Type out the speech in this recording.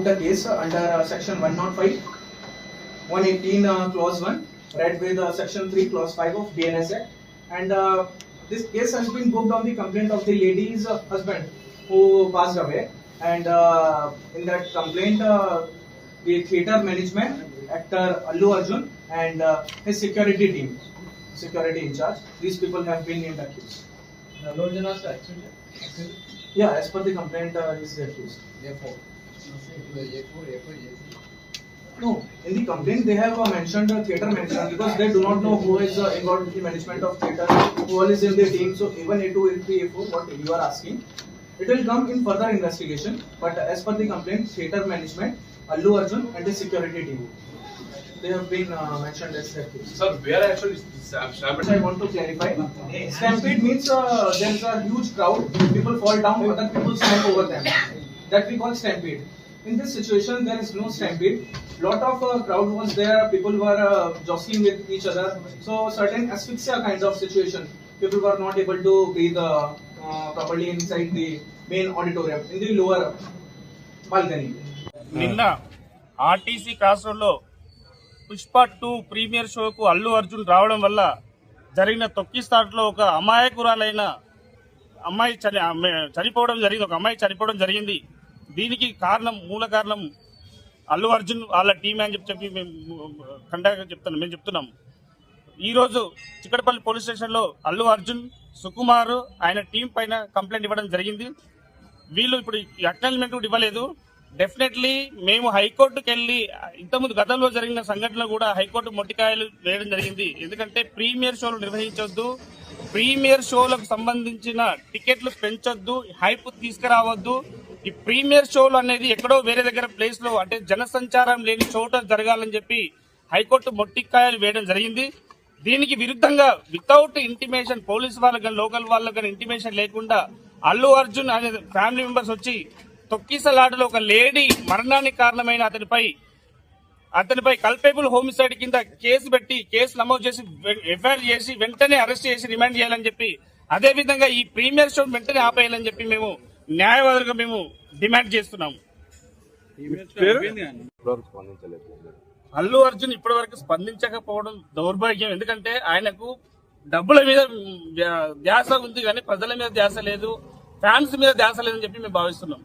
the case under section 105, 118 clause 1, read with section 3 clause 5 of BNS Act. And this case has been booked on the complaint of the lady's husband who passed away. And in that complaint, the theatre management, actor Allu Arjun, and his security team, security in charge, these people have been named accused. Allu Arjun was accused? Yeah, as per the complaint, he is accused. A4. No, in the complaint they have mentioned theatre management because they do not know who is involved in the management of theatre, who all is in the team. So even A2, A3, A4, what you are asking, it will come in further investigation. But as per the complaint, theatre management, Allu Arjun, and the security team, they have been mentioned as accused. Sir, where actually stampede? I want to clarify. Stampede means there is a huge crowd, people fall down, other people stamp over them. That we call stampede. In this situation, there is no stampede. Lot of crowd was there. People were jostling with each other. So certain asphyxia kind of situation. People were not able to breathe properly inside the main auditorium in the lower balcony. నిన్న RTC cross రోడ్లో Pushpa 2 premier షోకు Allu Arjun రావడం వల్ల జరిగిన తొక్కిస్తాట్లో ఒక అమాయకురాలైన అమ్మాయి చనిపోవడం జరిగింది. ఒక అమ్మాయి చనిపోవడం జరిగింది. దీనికి మూల కారణం అల్లు అర్జున్ వాళ్ళ టీం అని చెప్పి మేము చెప్తున్నాం. ఈరోజు చిక్కడపల్లి పోలీస్ స్టేషన్లో అల్లు అర్జున్, సుకుమార్ ఆయన టీం పైన కంప్లైంట్ ఇవ్వడం జరిగింది. వీళ్ళు ఇప్పుడు అక్నాలజ్మెంట్ కూడా ఇవ్వలేదు. డెఫినెట్లీ మేము హైకోర్టుకు వెళ్ళి ఇంతకుముందు గతంలో జరిగిన సంఘటనలు కూడా హైకోర్టు మొట్టికాయలు వేయడం జరిగింది. ఎందుకంటే ప్రీమియర్ షోలు నిర్వహించొద్దు, ప్రీమియర్ షోలకు సంబంధించిన టికెట్లు పెంచొద్దు, హైప్ తీసుకురావద్దు. ఈ ప్రీమియర్ షోలు అనేది ఎక్కడో వేరే దగ్గర ప్లేస్ లో అంటే జనసంచారం లేని చోట జరగాలని చెప్పి హైకోర్టు మొట్టికాయలు వేయడం జరిగింది. దీనికి విరుద్ధంగా వితౌట్ ఇంటిమేషన్ పోలీస్ వాళ్ళకి కానీ లోకల్ వాళ్ళకి కానీ ఇంటిమేషన్ లేకుండా అల్లు అర్జున్ అనే ఫ్యామిలీ మెంబర్స్ వచ్చి తొక్కిసలాటలో ఒక లేడీ మరణానికి కారణమైన అతనిపై కల్పేబుల్ హోమిసైడ్ కింద కేసు నమోదు చేసి ఎఫ్ఐఆర్ చేసి వెంటనే అరెస్ట్ చేసి రిమాండ్ చేయాలని చెప్పి, అదేవిధంగా ఈ ప్రీమియర్ షో వెంటనే ఆపేయాలని చెప్పి మేము న్యాయవాదులుగా మేము డిమాండ్ చేస్తున్నాము. అల్లు అర్జున్ ఇప్పటి వరకు స్పందించకపోవడం దౌర్భాగ్యం. ఎందుకంటే ఆయనకు డబ్బుల మీద ధ్యాస ఉంది కానీ ప్రజల మీద ధ్యాస లేదు, ఫ్యాన్స్ మీద ధ్యాస లేదని చెప్పి మేము భావిస్తున్నాం.